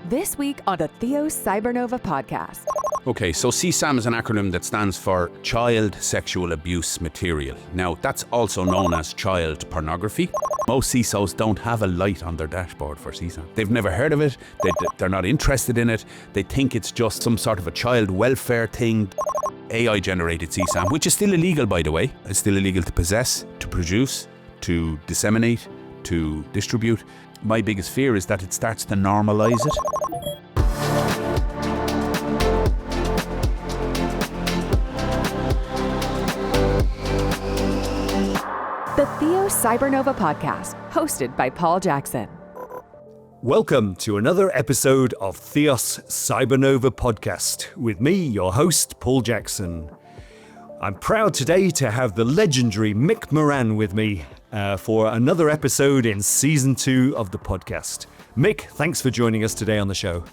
This week on the Theo Cybernova podcast. Okay, so CSAM is an acronym that stands for Child Sexual Abuse Material. Now, that's also known as child pornography. Most CISOs don't have a light on their dashboard for CSAM. They've never heard of it, they're not interested in it, they think it's just some sort of a child welfare thing. AI-generated CSAM, which is still illegal, by the way. It's still illegal to possess, to produce, to disseminate, to distribute. My biggest fear is that it starts to normalise it. The Theo Cybernova podcast, hosted by Paul Jackson. Welcome to another episode of Theos Cybernova podcast with me, your host, Paul Jackson. I'm proud today to have the legendary Mick Moran with me for another episode in Season 2 of the podcast. Mick, thanks for joining us today on the show.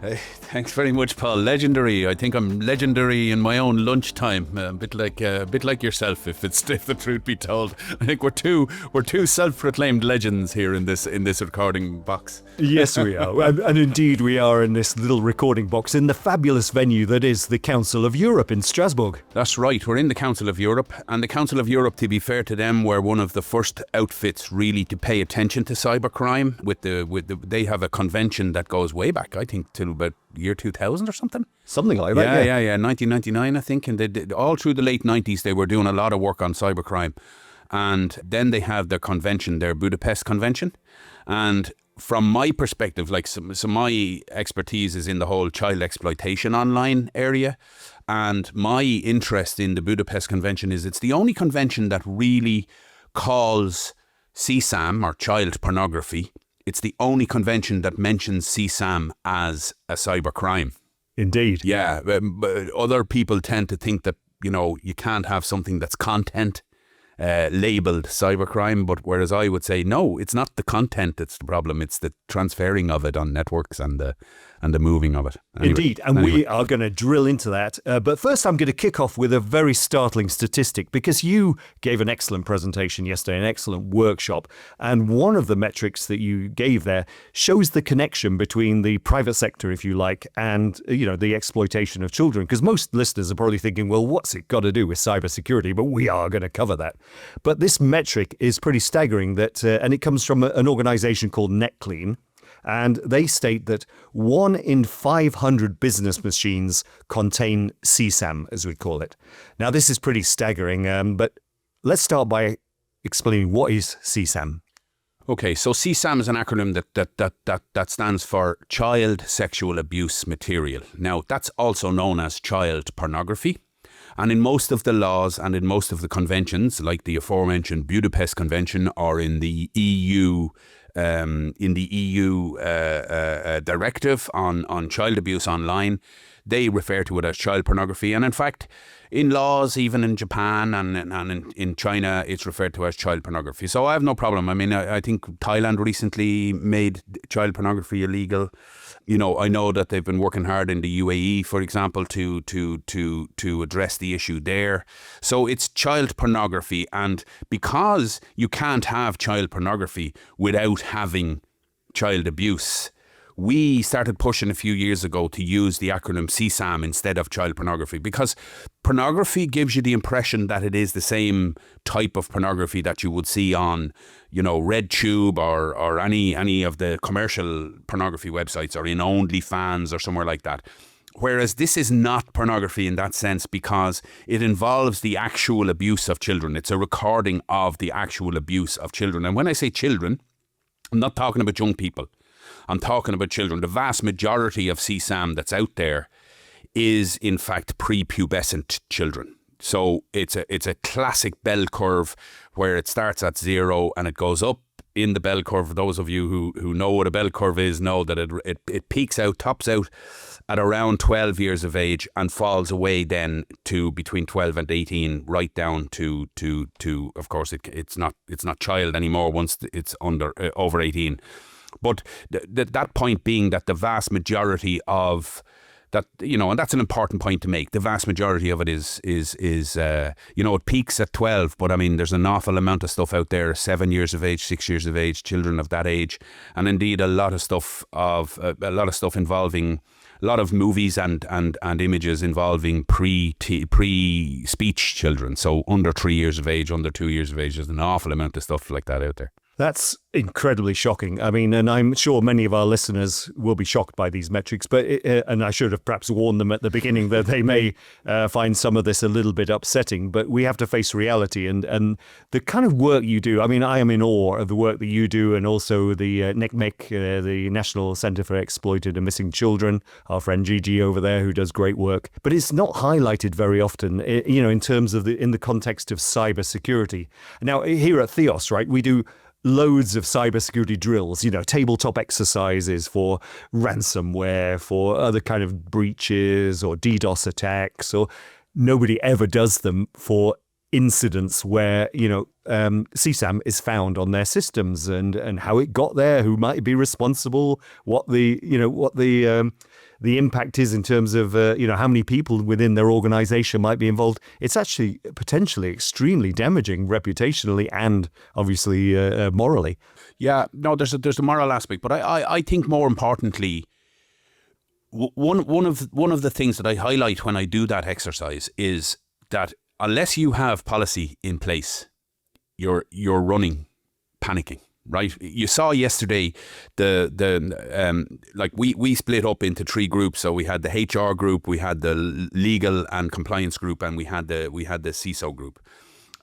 Hey, thanks very much, Paul. Legendary. I think I'm legendary in my own lunchtime. A bit like yourself, if the truth be told. I think we're two self-proclaimed legends here in this recording box. Yes, we are, and indeed we are in this little recording box in the fabulous venue that is the Council of Europe in Strasbourg. That's right. We're in the Council of Europe, and the Council of Europe, to be fair to them, were one of the first outfits really to pay attention to cybercrime. They have a convention that goes way back, I think, till about year 2000 or something. Something like that, yeah. 1999, I think. And they did, all through the late 90s, they were doing a lot of work on cybercrime. And then they have their convention, their Budapest Convention. And from my perspective, so my expertise is in the whole child exploitation online area. And my interest in the Budapest Convention is it's the only convention that really calls CSAM, or child pornography. It's the only convention that mentions CSAM as a cybercrime. Indeed. Yeah, but other people tend to think that, you can't have something that's content labelled cybercrime, but whereas I would say, no, it's not the content that's the problem, it's the transferring of it on networks and the moving of it. Indeed, and we are going to drill into that. But first, I'm going to kick off with a very startling statistic, because you gave an excellent presentation yesterday, an excellent workshop, and one of the metrics that you gave there shows the connection between the private sector, if you like, and the exploitation of children. Because most listeners are probably thinking, well, what's it got to do with cybersecurity? But we are going to cover that. But this metric is pretty staggering, that, and it comes from an organization called NetClean. And they state that 1 in 500 business machines contain CSAM, as we call it. Now, this is pretty staggering, but let's start by explaining what is CSAM. Okay, so CSAM is an acronym that stands for Child Sexual Abuse Material. Now, that's also known as child pornography. And in most of the laws and in most of the conventions, like the aforementioned Budapest Convention, or in the EU directive on child abuse online, they refer to it as child pornography. And in fact, in laws, even in Japan and in China, it's referred to as child pornography. So I have no problem. I mean, I think Thailand recently made child pornography illegal. I know that they've been working hard in the UAE, for example, to address the issue there. So it's child pornography, and because you can't have child pornography without having child abuse, we started pushing a few years ago to use the acronym CSAM instead of child pornography, because pornography gives you the impression that it is the same type of pornography that you would see on, RedTube or any of the commercial pornography websites, or in OnlyFans or somewhere like that. Whereas this is not pornography in that sense, because it involves the actual abuse of children. It's a recording of the actual abuse of children. And when I say children, I'm not talking about young people. I'm talking about children. The vast majority of CSAM that's out there is, in fact, prepubescent children. So it's a classic bell curve where it starts at 0 and it goes up in the bell curve. Those of you who know what a bell curve is know that it peaks out, tops out at around 12 years of age and falls away then to between 12 and 18, right down to of course, it's not child anymore once it's over 18. But that point being that the vast majority of That, and that's an important point to make. The vast majority of it is it peaks at 12, but I mean, there's an awful amount of stuff out there, 7 years of age, 6 years of age, children of that age, and indeed a lot of stuff involving a lot of movies and images involving pre-speech children, so under 3 years of age, under 2 years of age. There's an awful amount of stuff like that out there. That's incredibly shocking. I mean, and I'm sure many of our listeners will be shocked by these metrics, but and I should have perhaps warned them at the beginning that they may find some of this a little bit upsetting, but we have to face reality and the kind of work you do. I mean, I am in awe of the work that you do, and also the NCMEC, the National Centre for Exploited and Missing Children, our friend Gigi over there, who does great work. But it's not highlighted very often, in terms of in the context of cybersecurity. Now, here at Theos, right, we do loads of cybersecurity drills, tabletop exercises for ransomware, for other kind of breaches or DDoS attacks, or nobody ever does them for incidents where, CSAM is found on their systems and how it got there, who might be responsible, what the impact is in terms of, how many people within their organization might be involved. It's actually potentially extremely damaging reputationally and obviously morally. Yeah, no, there's a moral aspect, but I think more importantly, one of the things that I highlight when I do that exercise is that unless you have policy in place, you're running, panicking. Right, you saw yesterday we split up into 3 groups. So we had the HR group, we had the legal and compliance group, and we had the CISO group,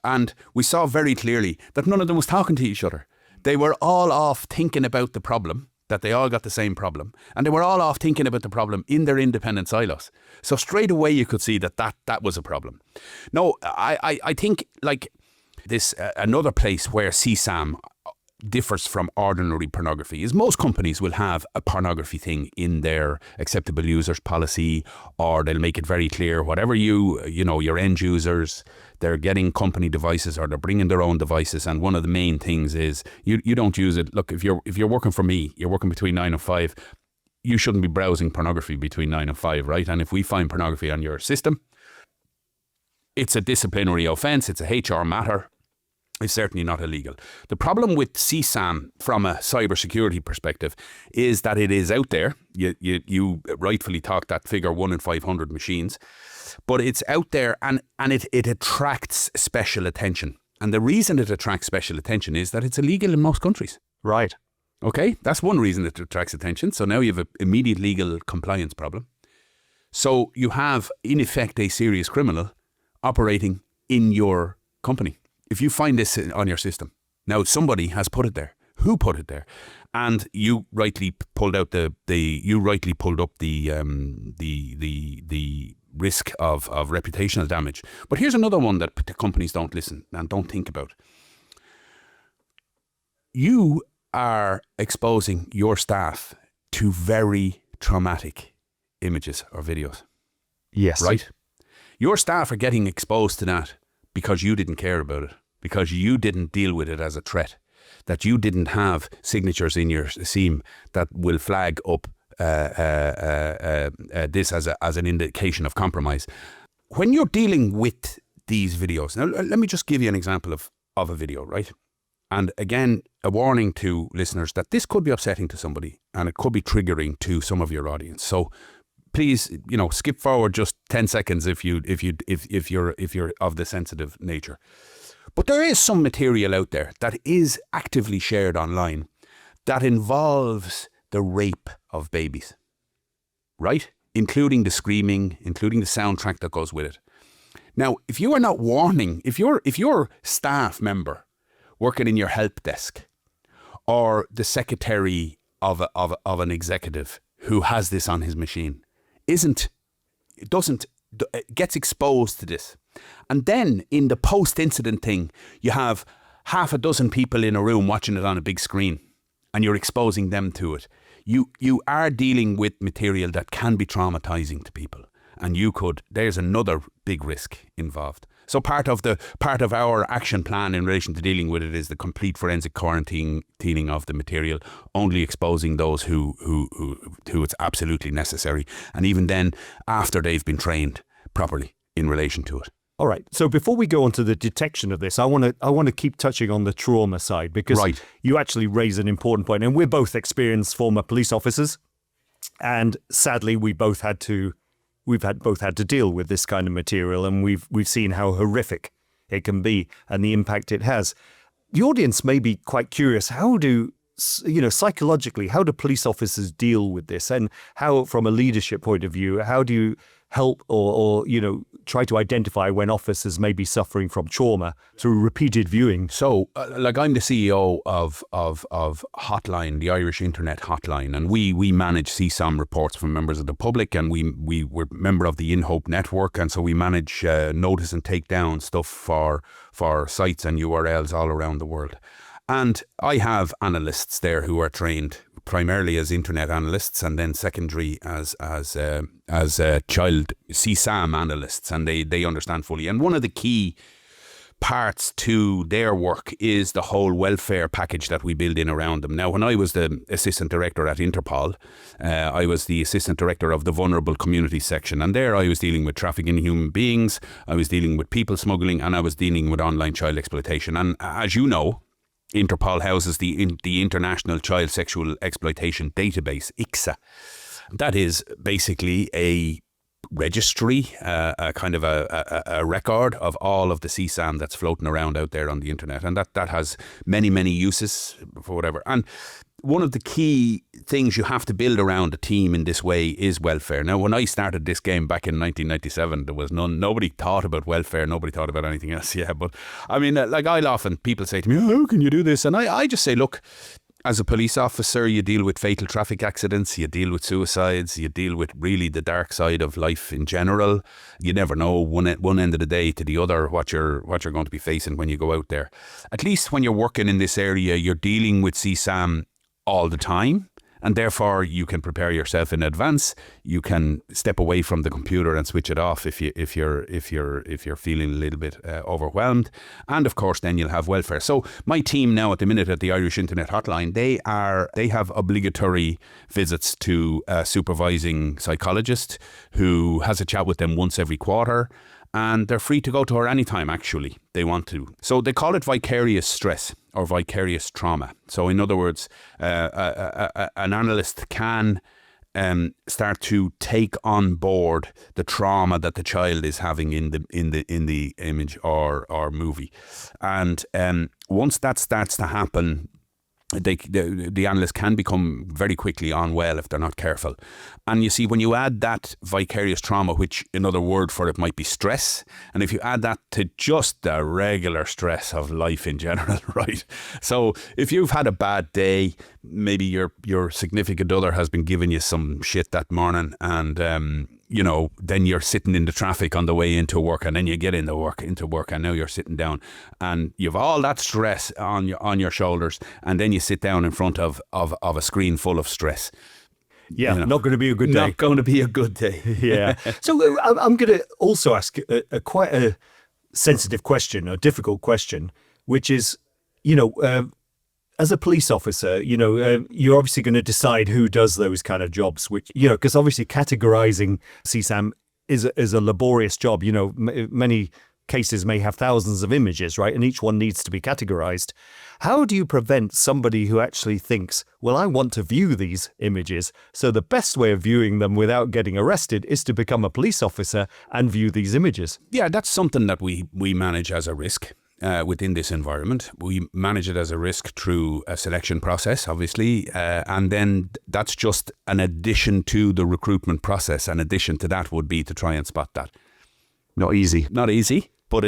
and we saw very clearly that none of them was talking to each other. They were all off thinking about the problem, that they all got the same problem, and they were all off thinking about the problem in their independent silos. So straight away you could see that was a problem. No, I think like this another place where CSAM differs from ordinary pornography is most companies will have a pornography thing in their acceptable users policy, or they'll make it very clear whatever your end users, they're getting company devices or they're bringing their own devices, and one of the main things is you don't use it. Look, if you're working for me, you're working between 9 and 5, you shouldn't be browsing pornography between 9 and 5, right? And if we find pornography on your system, it's a disciplinary offence, it's a HR matter. It's certainly not illegal. The problem with CSAM from a cybersecurity perspective is that it is out there. You rightfully talked that figure 1 in 500 machines, but it's out there and it attracts special attention. And the reason it attracts special attention is that it's illegal in most countries. Right. Okay, that's one reason it attracts attention. So now you have an immediate legal compliance problem. So you have, in effect, a serious criminal operating in your company. If you find this on your system, now somebody has put it there. Who put it there? And you rightly pulled up the risk of reputational damage. But here's another one that the companies don't listen and don't think about. You are exposing your staff to very traumatic images or videos. Yes. Right? Your staff are getting exposed to that because you didn't care about it, because you didn't deal with it as a threat, that you didn't have signatures in your SIEM that will flag up this as an indication of compromise. When you're dealing with these videos, now let me just give you an example of a video, right? And again, a warning to listeners that this could be upsetting to somebody and it could be triggering to some of your audience. So please, skip forward just 10 seconds if you're of the sensitive nature. But there is some material out there that is actively shared online that involves the rape of babies, right? Including the screaming, including the soundtrack that goes with it. Now, if you are not warning, if your staff member working in your help desk or the secretary of an executive who has this on his machine gets exposed to this. And then in the post-incident thing, you have half a dozen people in a room watching it on a big screen and you're exposing them to it. You are dealing with material that can be traumatizing to people. And there's another big risk involved. So part of our action plan in relation to dealing with it is the complete forensic quarantining of the material, only exposing those who it's absolutely necessary, and even then after they've been trained properly in relation to it. All right. So before we go on to the detection of this, I want to keep touching on the trauma side, because you actually raise an important point. And we're both experienced former police officers, and sadly, we've both had to deal with this kind of material, and we've seen how horrific it can be and the impact it has. The audience may be quite curious. Psychologically, how do police officers deal with this, and how, from a leadership point of view, how do you help or try to identify when officers may be suffering from trauma through repeated viewing? So, I'm the CEO of Hotline, the Irish Internet Hotline, and we manage CSAM reports from members of the public, and we were member of the INHOPE network, and so we manage notice and take down stuff for sites and URLs all around the world. And I have analysts there who are trained primarily as internet analysts, and then secondary as child CSAM analysts, and they understand fully. And one of the key parts to their work is the whole welfare package that we build in around them. Now, when I was the assistant director at Interpol, I was the assistant director of the vulnerable community section, and there I was dealing with trafficking in human beings, I was dealing with people smuggling, and I was dealing with online child exploitation. And as you know, Interpol houses the International Child Sexual Exploitation Database, ICSA. That is basically a registry, a kind of a record of all of the CSAM that's floating around out there on the internet. And that has many, many uses for whatever. And one of the key things you have to build around a team in this way is welfare. Now, when I started this game back in 1997, there was nobody thought about welfare, nobody thought about anything else. Yeah, but I mean, I'll often, people say to me, how can you do this? And I just say, look, as a police officer, you deal with fatal traffic accidents, you deal with suicides, you deal with really the dark side of life in general. You never know one end of the day to the other what you're going to be facing when you go out there. At least when you're working in this area, you're dealing with CSAM all the time, and therefore you can prepare yourself in advance. You can step away from the computer and switch it off if you're feeling a little bit overwhelmed. And of course, then you'll have welfare. So my team now at the minute at the Irish Internet Hotline, they have obligatory visits to a supervising psychologist who has a chat with them once every quarter. And they're free to go to her anytime, actually, they want to. So they call it vicarious stress or vicarious trauma. So in other words, an analyst can start to take on board the trauma that the child is having in the image or movie. And once that starts to happen, the analyst can become very quickly unwell if they're not careful. And you see, when you add that vicarious trauma, which another word for it might be stress, and if you add that to just the regular stress of life in general, right? So if you've had a bad day, maybe your significant other has been giving you some shit that morning, and then you're sitting in the traffic on the way into work, and then you get into work, and now you're sitting down, and you've all that stress on your shoulders, and then you sit down in front of a screen full of stress. Yeah, not going to be a good day. Not going to be a good day. Yeah. So I'm going to also ask quite a sensitive question, a difficult question, which is, as a police officer, you're obviously going to decide who does those kind of jobs, which, because obviously categorizing CSAM is a laborious job. Many cases may have thousands of images, right? And each one needs to be categorized. How do you prevent somebody who actually thinks, well, I want to view these images, so the best way of viewing them without getting arrested is to become a police officer and view these images? Yeah, that's something that we manage as a risk. Within this environment, we manage it as a risk through a selection process, obviously, and then that's just an addition to the recruitment process. An addition to that would be to try and spot that. Not easy, but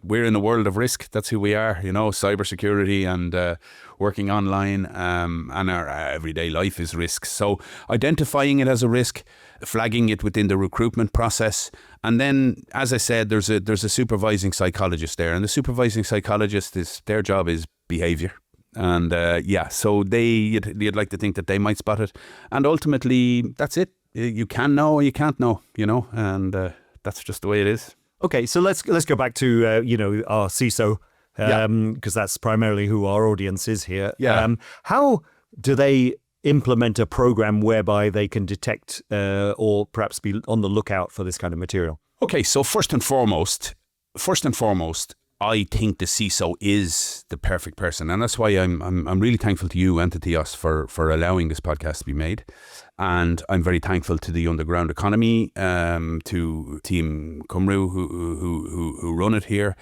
we're in the world of risk. That's who we are, cybersecurity and working online, and our everyday life is risk. So identifying it as a risk, flagging it within the recruitment process, and then, as I said, there's a supervising psychologist there, and the supervising psychologist their job is behaviour. And so you'd like to think that they might spot it, and ultimately that's it. You can know or you can't know, and that's just the way it is. Okay, so let's go back to our CISO, because that's primarily who our audience is here. Yeah. How do they implement a program whereby they can detect or perhaps be on the lookout for this kind of material? Okay, so first and foremost, I think the CISO is the perfect person, and that's why I'm really thankful to you and to Theos for allowing this podcast to be made, and I'm very thankful to the Underground Economy, to Team Cymru who run it here.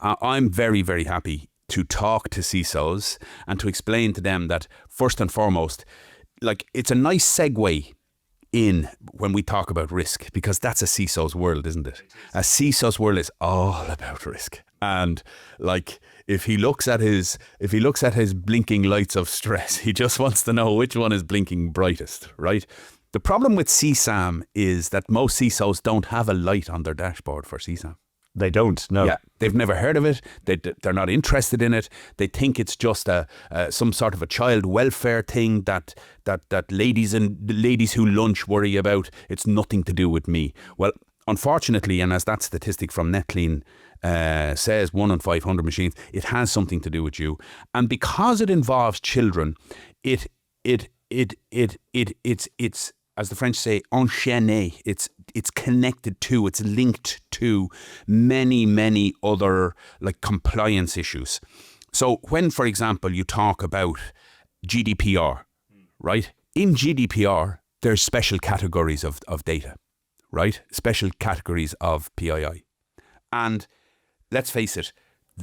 I'm very, very happy to talk to CISOs and to explain to them that first and foremost, like, it's a nice segue in when we talk about risk, because that's a CISO's world, isn't it? A CISO's world is all about risk. And like, if he looks at his blinking lights of stress, he just wants to know which one is blinking brightest, right? The problem with CSAM is that most CISOs don't have a light on their dashboard for CSAM. They don't, no. Yeah, they've never heard of it. They're not interested in it. They think it's just some sort of a child welfare thing that ladies who lunch worry about. It's nothing to do with me. Well, unfortunately, and as that statistic from NetClean says, 1 in 500 machines, it has something to do with you. And because it involves children, it's as the French say, enchaîné. It's connected to, it's linked to many other like compliance issues. So when, for example, you talk about GDPR, right? In GDPR, there's special categories of data, right? Special categories of PII. And let's face it,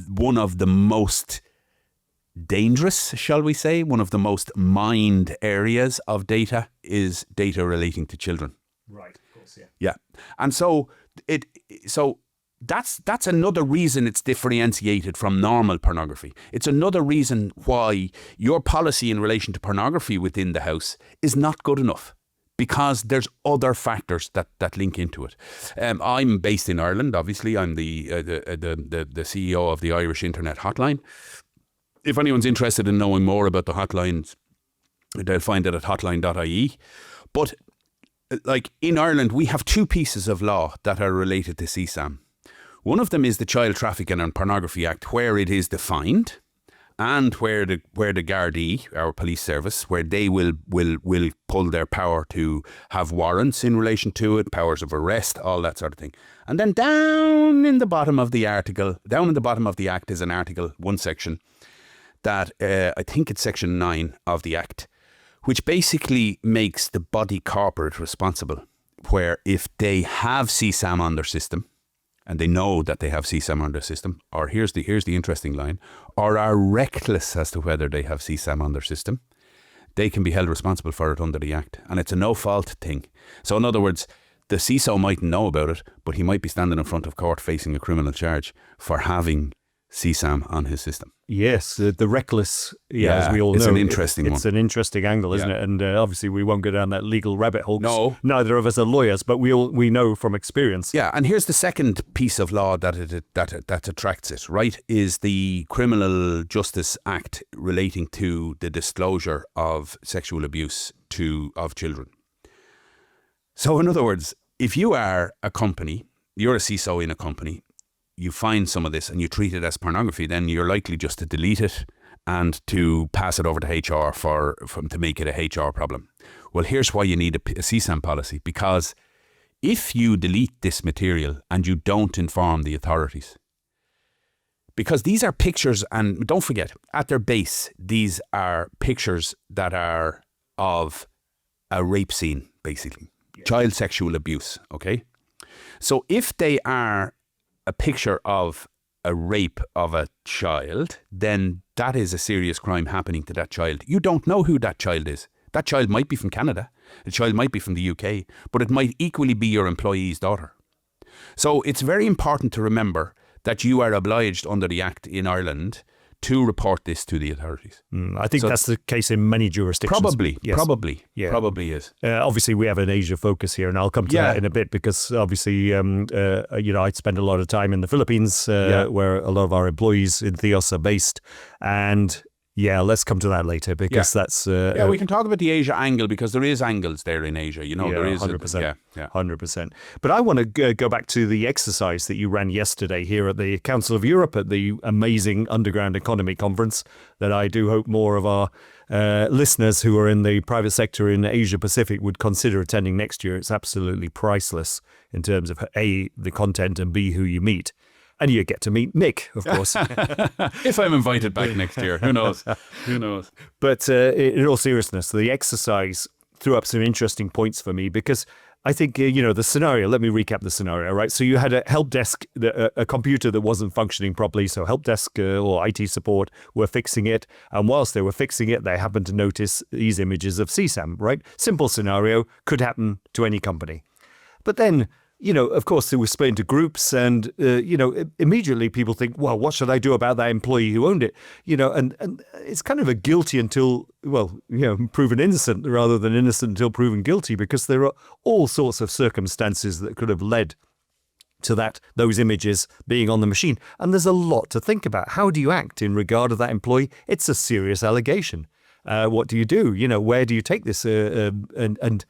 one of the most dangerous, shall we say, one of the most mined areas of data is data relating to children. Right, of course, yeah. Yeah. And so that's another reason it's differentiated from normal pornography. It's another reason why your policy in relation to pornography within the house is not good enough, because there's other factors that link into it. I'm based in Ireland, obviously. I'm the CEO of the Irish Internet Hotline. If anyone's interested in knowing more about the hotlines, they'll find it at hotline.ie. But like, in Ireland, we have two pieces of law that are related to CSAM. One of them is the Child Trafficking and Pornography Act, where it is defined, and where the Gardaí, our police service, where they will pull their power to have warrants in relation to it, powers of arrest, all that sort of thing. And then down in the bottom of the act is an article, one section, that I think it's section 9 of the Act, which basically makes the body corporate responsible, where if they have CSAM on their system, and they know that they have CSAM on their system, or here's the interesting line, or are reckless as to whether they have CSAM on their system, they can be held responsible for it under the Act. And it's a no-fault thing. So in other words, the CISO mightn't know about it, but he might be standing in front of court facing a criminal charge for having CSAM on his system. Yes, the reckless, as we all know. It's an interesting one. It's an interesting angle, isn't it? And obviously we won't go down that legal rabbit hole. No. Neither of us are lawyers, but we know from experience. Yeah, and here's the second piece of law that attracts it, right, is the Criminal Justice Act relating to the disclosure of sexual abuse of children. So in other words, if you are a company, you're a CISO in a company, you find some of this and you treat it as pornography, then you're likely just to delete it and to pass it over to HR to make it a HR problem. Well, here's why you need a CSAM policy, because if you delete this material and you don't inform the authorities, because these are pictures, and don't forget, at their base, these are pictures that are of a rape scene, basically. Yeah. Child sexual abuse, okay? So if they are a picture of a rape of a child, then that is a serious crime happening to that child. You don't know who that child is. That child might be from Canada. The child might be from the UK, but it might equally be your employee's daughter. So it's very important to remember that you are obliged under the Act in Ireland to report this to the authorities. I think that's the case in many jurisdictions. Probably is. Obviously, we have an Asia focus here, and I'll come to that in a bit, because obviously, I spend a lot of time in the Philippines, where a lot of our employees in Theos are based, and Yeah, let's come to that later because that's... we can talk about the Asia angle because there is angles there in Asia. There is 100%. 100%. But I want to go back to the exercise that you ran yesterday here at the Council of Europe at the amazing Underground Economy Conference that I do hope more of our listeners who are in the private sector in Asia Pacific would consider attending next year. It's absolutely priceless in terms of A, the content, and B, who you meet. And you get to meet Mick, of course. If I'm invited back next year, who knows? Who knows? But in all seriousness, the exercise threw up some interesting points for me because I think, the scenario, let me recap the scenario, right? So you had a help desk, a computer that wasn't functioning properly. So help desk or IT support were fixing it. And whilst they were fixing it, they happened to notice these images of CSAM, right? Simple scenario, could happen to any company. But then, of course, they were split into groups and, immediately people think, well, what should I do about that employee who owned it? And it's kind of a guilty until, proven innocent rather than innocent until proven guilty, because there are all sorts of circumstances that could have led to those images being on the machine. And there's a lot to think about. How do you act in regard to that employee? It's a serious allegation. What do you do? Where do you take this? And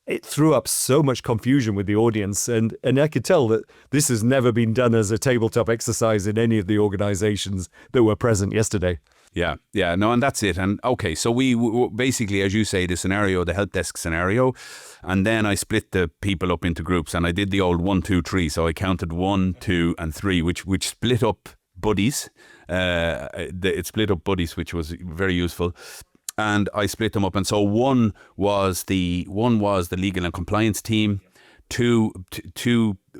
it threw up so much confusion with the audience. And I could tell that this has never been done as a tabletop exercise in any of the organizations that were present yesterday. Yeah, no, and that's it. And okay, so we basically, as you say, the help desk scenario, and then I split the people up into groups and I did the old 1, 2, 3. So I counted 1, 2, and 3, which split up buddies. It split up buddies, which was very useful. And I split them up, and so one was the legal and compliance team, two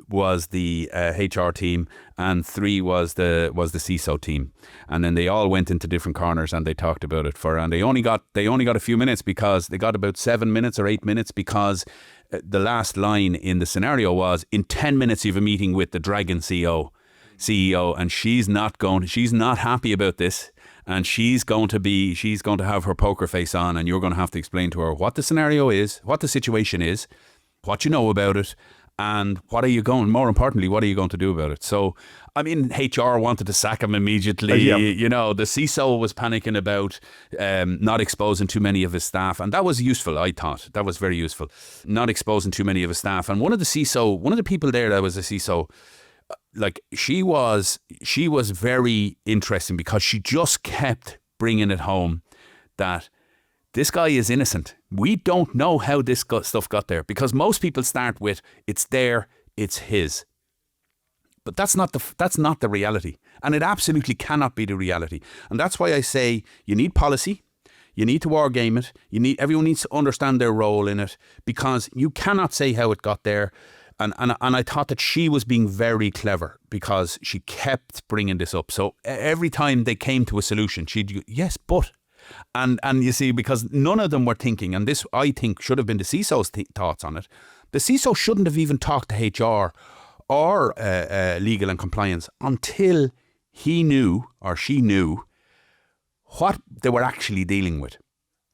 was the HR team, and 3 was the CISO team. And then they all went into different corners and they talked about it and they only got a few minutes, because they got about 7 minutes or 8 minutes, because the last line in the scenario was, in 10 minutes you have a meeting with the Dragon CEO, and she's not happy about this. And she's going to have her poker face on, and you're going to have to explain to her what the scenario is, what the situation is, what you know about it, and more importantly, what are you going to do about it? So, HR wanted to sack him immediately. Yeah. The CISO was panicking about not exposing too many of his staff. And that was useful, I thought. That was very useful. Not exposing too many of his staff. And one of the people there that was a CISO, she was very interesting, because she just kept bringing it home that this guy is innocent. We don't know how this stuff got there, because most people start with, it's there, it's his. But that's not the reality, and it absolutely cannot be the reality. And that's why I say you need policy. You need to wargame it. Everyone needs to understand their role in it, because you cannot say how it got there. And I thought that she was being very clever, because she kept bringing this up. So every time they came to a solution, she'd go, yes, but. And you see, because none of them were thinking, and this, I think, should have been the CISO's thoughts on it. The CISO shouldn't have even talked to HR or legal and compliance until he knew, or she knew, what they were actually dealing with.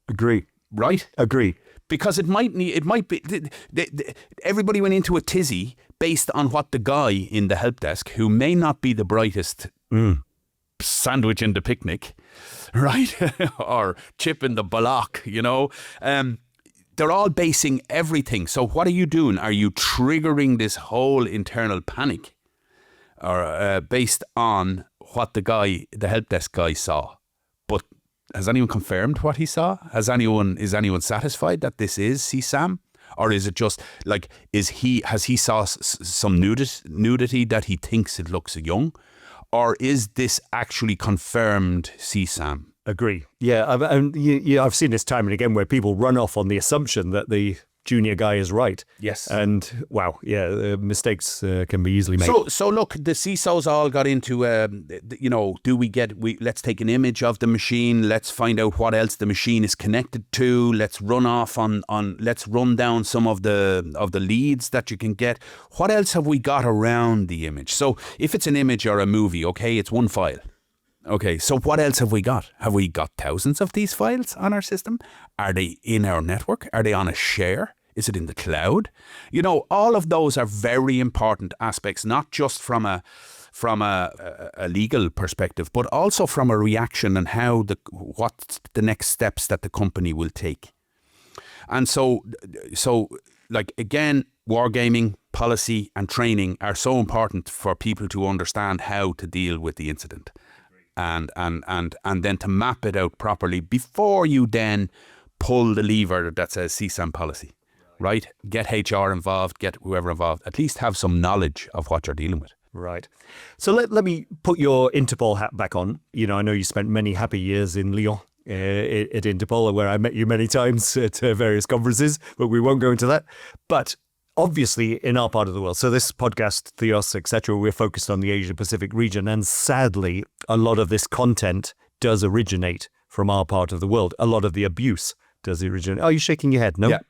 Agree. Right? Agree. Because it might be, everybody went into a tizzy based on what the guy in the help desk, who may not be the brightest sandwich in the picnic, right? Or chip in the block, they're all basing everything. So what are you doing? Are you triggering this whole internal panic, or based on what the help desk guy saw? But has anyone confirmed what he saw? Is anyone satisfied that this is CSAM? Or is it just has he saw some nudity that he thinks it looks young? Or is this actually confirmed CSAM? Agree. Yeah, I've seen this time and again where people run off on the assumption that the junior guy is right. Yes. And wow, mistakes can be easily made. So look, the CISOs all got into, let's take an image of the machine. Let's find out what else the machine is connected to. Let's run off let's run down some of the leads that you can get. What else have we got around the image? So if it's an image or a movie, okay, it's one file. Okay, so what else have we got? Have we got thousands of these files on our system? Are they in our network? Are they on a share? Is it in the cloud? All of those are very important aspects, not just from a from a legal perspective, but also from a reaction and what's the next steps that the company will take. And so like, again, wargaming, policy and training are so important for people to understand how to deal with the incident. And then to map it out properly before you then pull the lever that says CSAM policy, right? Get HR involved, get whoever involved, at least have some knowledge of what you're dealing with. Right. So let me put your Interpol hat back on. You know, I know you spent many happy years in Lyon at Interpol, where I met you many times at various conferences, but we won't go into that. But obviously in our part of the world, so this podcast, Theos, etc., we're focused on the Asia Pacific region, and sadly a lot of this content does originate from our part of the world. A lot of the abuse does originate. Are you shaking your head? No? Yeah,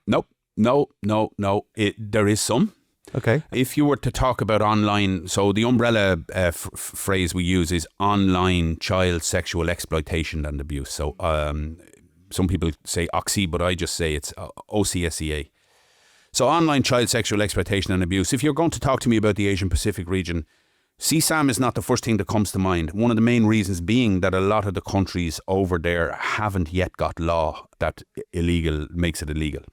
no. There is some. Okay. If you were to talk about online, so the umbrella phrase we use is online child sexual exploitation and abuse. So some people say OXE, but I just say it's OCSEA. So online child sexual exploitation and abuse. If you're going to talk to me about the Asian Pacific region, CSAM is not the first thing that comes to mind. One of the main reasons being that a lot of the countries over there haven't yet got law that makes it illegal.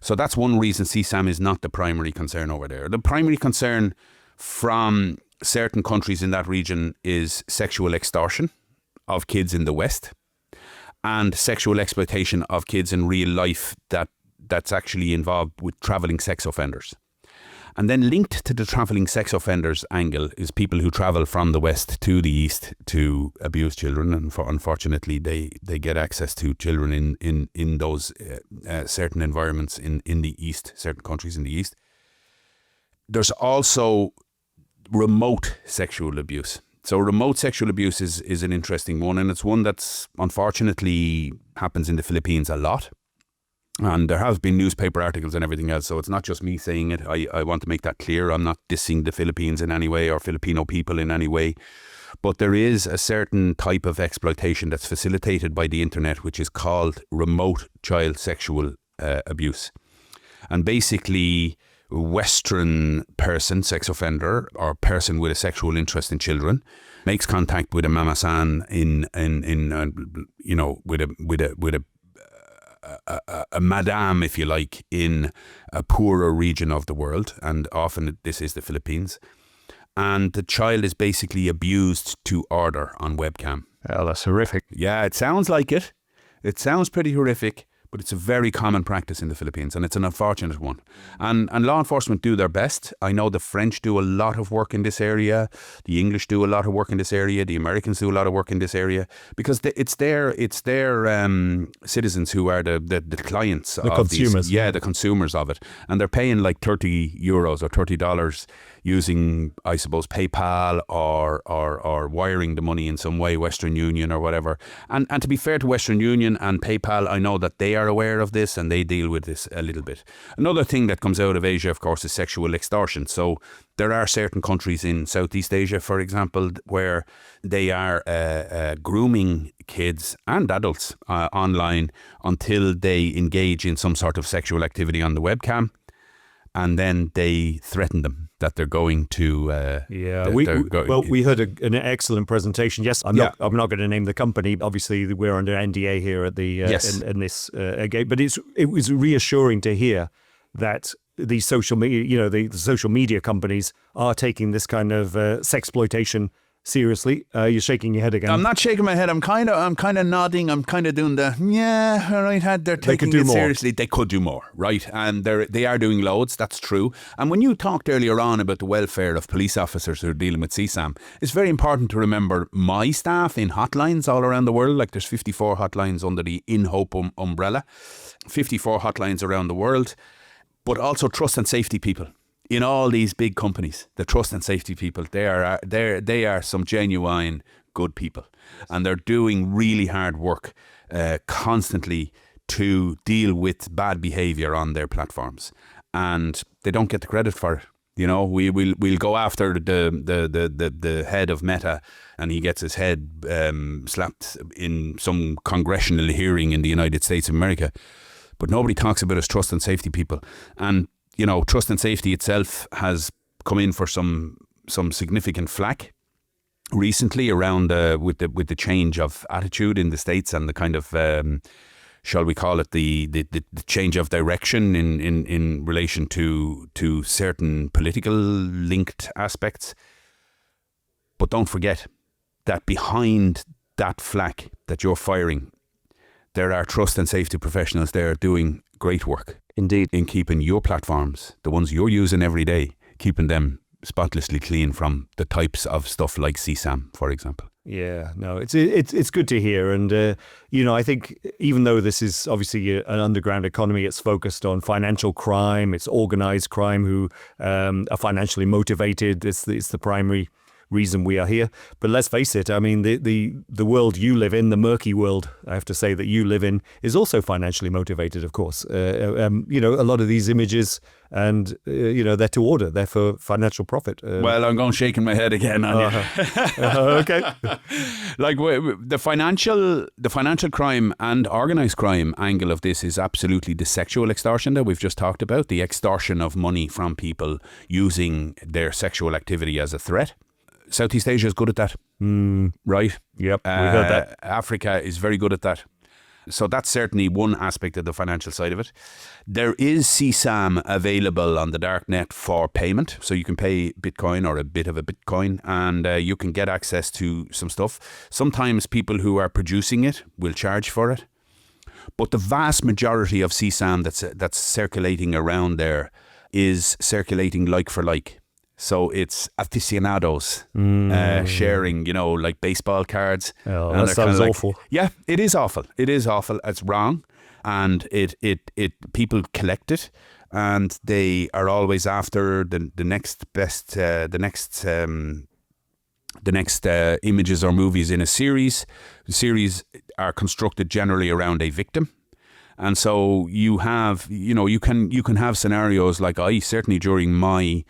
So that's one reason CSAM is not the primary concern over there. The primary concern from certain countries in that region is sexual extortion of kids in the West and sexual exploitation of kids in real life that's actually involved with travelling sex offenders. And then linked to the travelling sex offenders angle is people who travel from the West to the East to abuse children. And unfortunately, they get access to children in those certain environments in the East, certain countries in the East. There's also remote sexual abuse. So remote sexual abuse is an interesting one, and it's one that's unfortunately happens in the Philippines a lot. And there have been newspaper articles and everything else, so it's not just me saying it. I want to make that clear. I'm not dissing the Philippines in any way or Filipino people in any way. But there is a certain type of exploitation that's facilitated by the internet, which is called remote child sexual abuse. And basically, Western person, sex offender, or person with a sexual interest in children, makes contact with a mama-san with a madame, if you like, in a poorer region of the world, and often this is the Philippines, and the child is basically abused to order on webcam. Oh, that's horrific. Yeah, it sounds like it. It sounds pretty horrific, but it's a very common practice in the Philippines, and it's an unfortunate one. And law enforcement do their best. I know the French do a lot of work in this area. The English do a lot of work in this area. The Americans do a lot of work in this area, because it's their citizens who are the clients, the consumers. The consumers of it, and they're paying like €30 or $30 using, I suppose, PayPal or wiring the money in some way, Western Union or whatever. And to be fair to Western Union and PayPal, I know that they are aware of this and they deal with this a little bit. Another thing that comes out of Asia, of course, is sexual extortion. So there are certain countries in Southeast Asia, for example, where they are grooming kids and adults online until they engage in some sort of sexual activity on the webcam. And then they threaten them that they're going to. We heard an excellent presentation. Yes, I'm not going to name the company. Obviously, we're under NDA here at the in this gate. But it was reassuring to hear that the social media, the social media companies are taking this kind of sexploitation seriously. You're shaking your head again. I'm not shaking my head. I'm kind of nodding. I'm kind of doing the all right. They're taking it seriously. They could do more, right? And they are doing loads. That's true. And when you talked earlier on about the welfare of police officers who are dealing with CSAM, it's very important to remember my staff in hotlines all around the world. Like there's 54 hotlines under the InHope umbrella, 54 hotlines around the world, but also trust and safety people. In all these big companies, the trust and safety people, they are some genuine good people, and they're doing really hard work constantly to deal with bad behaviour on their platforms, and they don't get the credit for it. We'll go after the head of Meta, and he gets his head slapped in some congressional hearing in the United States of America, but nobody talks about his trust and safety people. And trust and safety itself has come in for some significant flack recently around with the change of attitude in the States and the kind of shall we call it the change of direction in relation to certain political linked aspects. But don't forget that behind that flak that you're firing, there are trust and safety professionals there doing great work. Indeed. In keeping your platforms, the ones you're using every day, keeping them spotlessly clean from the types of stuff like CSAM, for example. Yeah, no, it's good to hear. And, I think even though this is obviously an underground economy, it's focused on financial crime, it's organized crime who are financially motivated. It's the primary reason we are here. But let's face it, I mean, the world you live in, the murky world, I have to say, that you live in, is also financially motivated, of course. A lot of these images, and, they're to order, they're for financial profit. Well, I'm going shaking my head again on you. Okay. Like the financial crime and organised crime angle of this is absolutely the sexual extortion that we've just talked about, the extortion of money from people using their sexual activity as a threat. Southeast Asia is good at that, right? Yep, we heard that. Africa is very good at that. So that's certainly one aspect of the financial side of it. There is CSAM available on the dark net for payment. So you can pay Bitcoin or a bit of a Bitcoin and you can get access to some stuff. Sometimes people who are producing it will charge for it. But the vast majority of CSAM that's circulating around there is circulating like for like. So it's aficionados sharing, like baseball cards. Oh, that sounds awful. Yeah, it is awful. It is awful. It's wrong, and it people collect it, and they are always after the next best, the next images or movies in a series. The series are constructed generally around a victim. And so you have, you can have scenarios like I certainly during my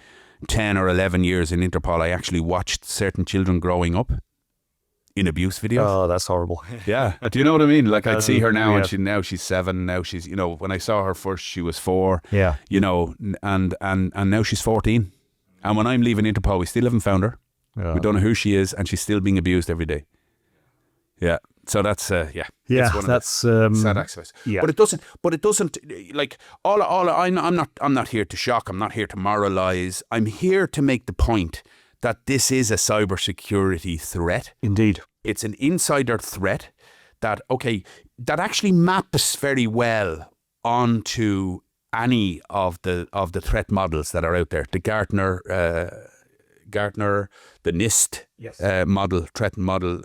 10 or 11 years in Interpol, I actually watched certain children growing up in abuse videos. Oh, that's horrible. Yeah. Do you know what I mean? Like I'd see her now and now she's 7. Now she's, when I saw her first, she was 4. Yeah. And now she's 14. And when I'm leaving Interpol, we still haven't found her. Yeah. We don't know who she is and she's still being abused every day. Yeah. So that's Yeah, that's sad aspects. Yeah. But it doesn't like I'm not here to shock. I'm not here to moralize. I'm here to make the point that this is a cybersecurity threat. Indeed. It's an insider threat that actually maps very well onto any of the threat models that are out there. The Gartner, the NIST model, threat model.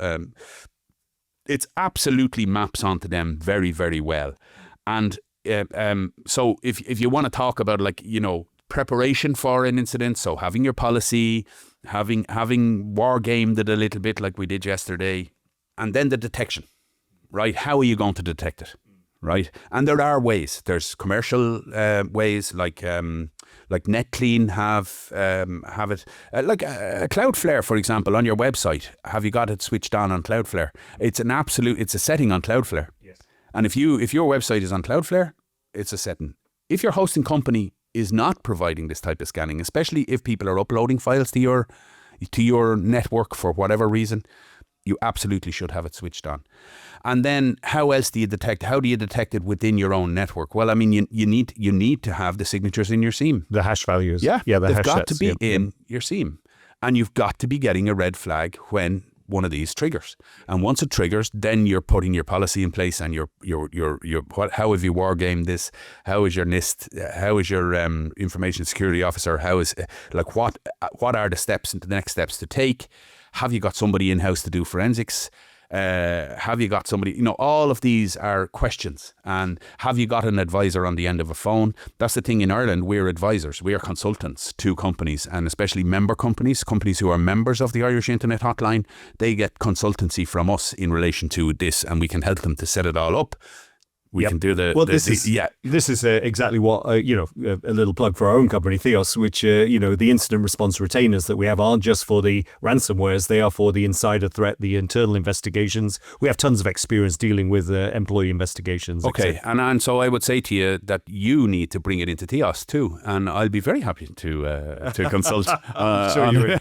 It's absolutely maps onto them very, very well. And so if you want to talk about preparation for an incident, so having your policy, having wargamed it a little bit like we did yesterday, and then the detection, right? How are you going to detect it, right? And there are ways. There's commercial ways like NetClean have it. Cloudflare, for example, on your website. Have you got it switched on Cloudflare? It's a setting on Cloudflare. Yes. And if your website is on Cloudflare, it's a setting. If your hosting company is not providing this type of scanning, especially if people are uploading files to your network for whatever reason, you absolutely should have it switched on. And then how else do you detect? How do you detect it within your own network? Well, I mean, you need to have the signatures in your SIEM. The hash values. Yeah, the they've hash got sets. to be in your SIEM. And you've got to be getting a red flag when one of these triggers. And once it triggers, then you're putting your policy in place and how have you wargamed this? How is your NIST? How is your information security officer? How is what are the next steps to take? Have you got somebody in-house to do forensics? Have you got somebody, all of these are questions. And have you got an advisor on the end of a phone? That's the thing in Ireland, we're advisors, we are consultants to companies, and especially member companies who are members of the Irish Internet Hotline. They get consultancy from us in relation to this, and we can help them to set it all up. We can do the... Well, this is exactly what, a little plug for our own company, Theos, which, the incident response retainers that we have aren't just for the ransomwares. They are for the insider threat, the internal investigations. We have tons of experience dealing with employee investigations. Okay, and so I would say to you that you need to bring it into Theos too, and I'll be very happy to consult. Sure you will.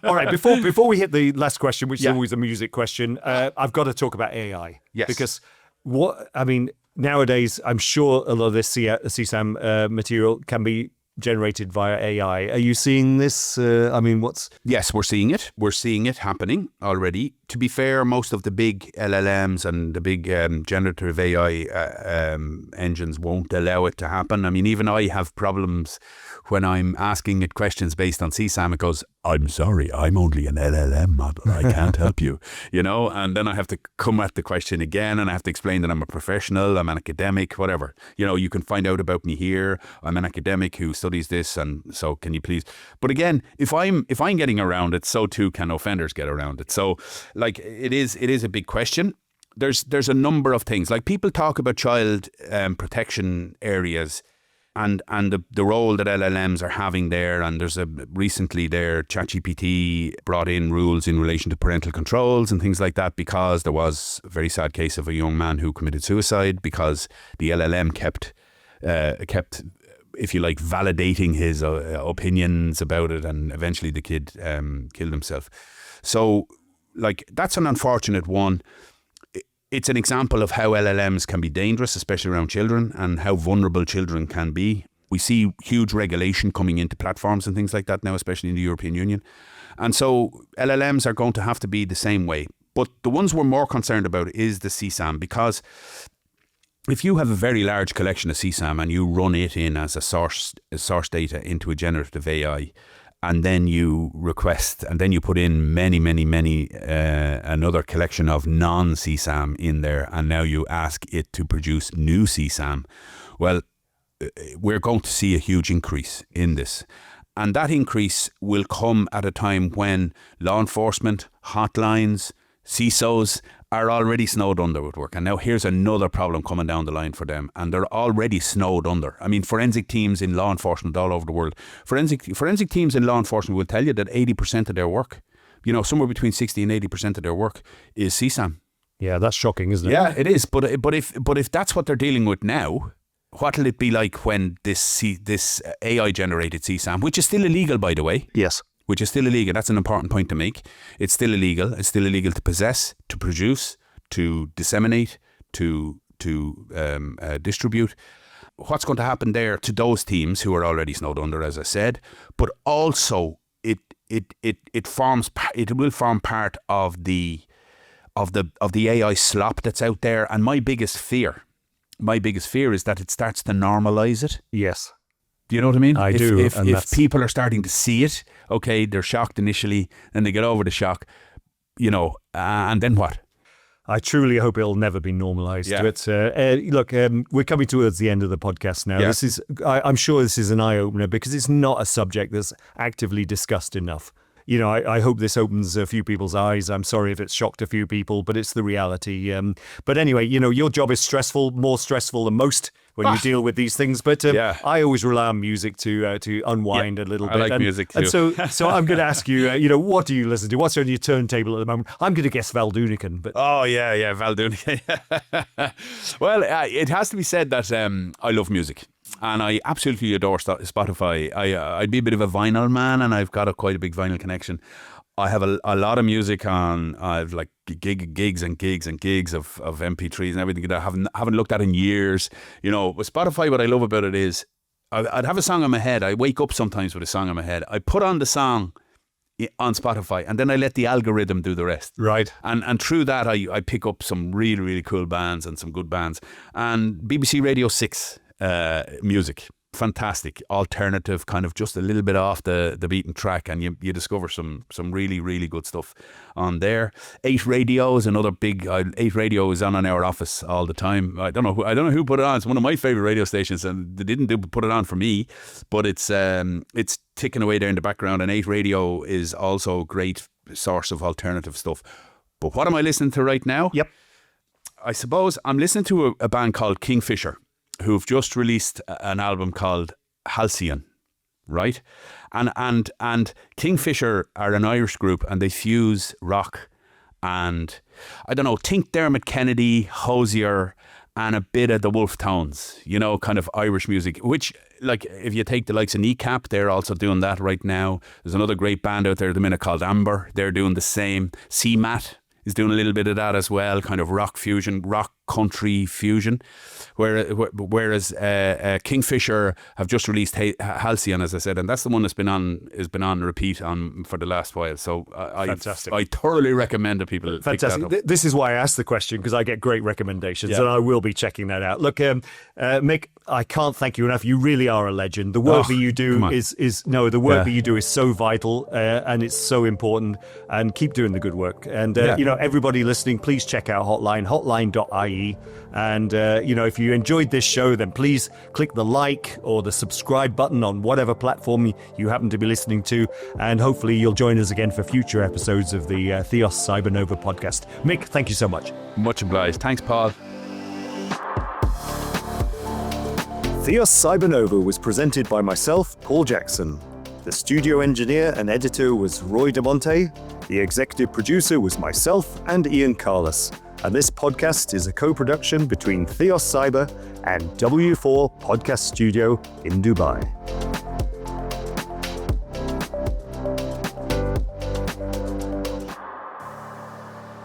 All right, before we hit the last question, which is always a music question, I've got to talk about AI. Yes. Because nowadays, I'm sure a lot of this CSAM material can be generated via AI. Are you seeing this? Yes, we're seeing it. We're seeing it happening already. To be fair, most of the big LLMs and the big generative AI engines won't allow it to happen. I mean, even I have problems when I'm asking it questions based on CSAM. It goes, I'm sorry, I'm only an LLM model. I can't help you, and then I have to come at the question again, and I have to explain that I'm a professional, I'm an academic, whatever. You can find out about me here. I'm an academic who studies this, and so can you please? But again, if I'm getting around it, so too can offenders get around it. So, it is a big question. There's a number of things. Like, people talk about child protection areas and the role that LLMs are having there. And there's recently there, ChatGPT brought in rules in relation to parental controls and things like that, because there was a very sad case of a young man who committed suicide because the LLM kept, if you like, validating his opinions about it, and eventually the kid killed himself. So, that's an unfortunate one. It's an example of how LLMs can be dangerous, especially around children, and how vulnerable children can be. We see huge regulation coming into platforms and things like that now, especially in the European Union. And so LLMs are going to have to be the same way. But the ones we're more concerned about is the CSAM, because if you have a very large collection of CSAM and you run it in as a source data into a generative AI, and then you request, and then you put in many, another collection of non-CSAM in there, and now you ask it to produce new CSAM, well, we're going to see a huge increase in this. And that increase will come at a time when law enforcement, hotlines, CISOs are already snowed under with work. And now here's another problem coming down the line for them. And they're already snowed under. I mean, forensic teams in law enforcement all over the world. Forensic teams in law enforcement will tell you that 80% of their work, somewhere between 60 and 80% of their work is CSAM. Yeah, that's shocking, isn't it? Yeah, it is. But if that's what they're dealing with now, what'll it be like when this AI generated CSAM, which is still illegal, by the way? Yes. Which is still illegal. That's an important point to make. It's still illegal. It's still illegal to possess, to produce, to disseminate, to distribute. What's going to happen there to those teams who are already snowed under, as I said, but also it will form part of the AI slop that's out there. And my biggest fear is that it starts to normalize it. Yes. Do you know what I mean? I do. If people are starting to see it, okay, they're shocked initially, then they get over the shock, and then what? I truly hope it'll never be normalised. Yeah. But look, we're coming towards the end of the podcast now. Yeah. I'm sure this is an eye-opener, because it's not a subject that's actively discussed enough. I hope this opens a few people's eyes. I'm sorry if it's shocked a few people, but it's the reality. But anyway, your job is stressful, more stressful than most when you deal with these things. But I always rely on music to unwind a little bit. I like music too. And so I'm going to ask you, what do you listen to? What's on your turntable at the moment? I'm going to guess Val Doonican. But oh yeah, Val Doonican. Well, it has to be said that I love music. And I absolutely adore Spotify. I'd be a bit of a vinyl man, and I've got quite a big vinyl connection. I have a lot of music on. I've like gigs and gigs and gigs of MP3s and everything that I haven't looked at in years. With Spotify, what I love about it is I'd have a song in my head. I wake up sometimes with a song in my head. I put on the song on Spotify, and then I let the algorithm do the rest. Right. And through that, I pick up some really, really cool bands and some good bands. And BBC Radio 6 music, fantastic, alternative, kind of just a little bit off the beaten track, and you discover some really, really good stuff on there. 8 Radio is another big. 8 Radio is on in our office all the time. I don't know who put it on. It's one of my favorite radio stations, and they didn't put it on for me, but it's ticking away there in the background. And 8 Radio is also a great source of alternative stuff. But what am I listening to right now? Yep. I suppose I'm listening to a band called Kingfisher, who've just released an album called Halcyon, right? And Kingfisher are an Irish group, and they fuse rock and, I don't know, think Dermot Kennedy, Hosier, and a bit of the Wolf Tones, you know, kind of Irish music, which, like, if you take the likes of Kneecap, they're also doing that right now. There's another great band out there at the minute called Amber. They're doing the same. CMAT is doing a little bit of that as well, kind of rock fusion, rock country fusion. Whereas Kingfisher have just released Halcyon, as I said, and that's the one that's been on repeat for the last while. So Fantastic. I thoroughly recommend that people pick that up. This is why I asked the question, because I get great recommendations, and I will be checking that out. Look, Mick, I can't thank you enough. You really are a legend. The work that you do that you do is so vital, and it's so important. And keep doing the good work. And everybody listening, please check out hotline.ie. And if you enjoyed this show, then please click the like or the subscribe button on whatever platform you happen to be listening to, and hopefully you'll join us again for future episodes of the Theos Cybernova podcast. Mick, thank you so much. Much obliged. Thanks, Paul. Theos Cybernova was presented by myself, Paul Jackson. The studio engineer and editor was Roy DeMonte. The executive producer was myself and Ian Carlos. And this podcast is a co-production between Theos Cyber and W4 Podcast Studio in Dubai.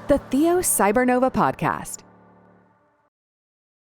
The Theos Cybernova Podcast.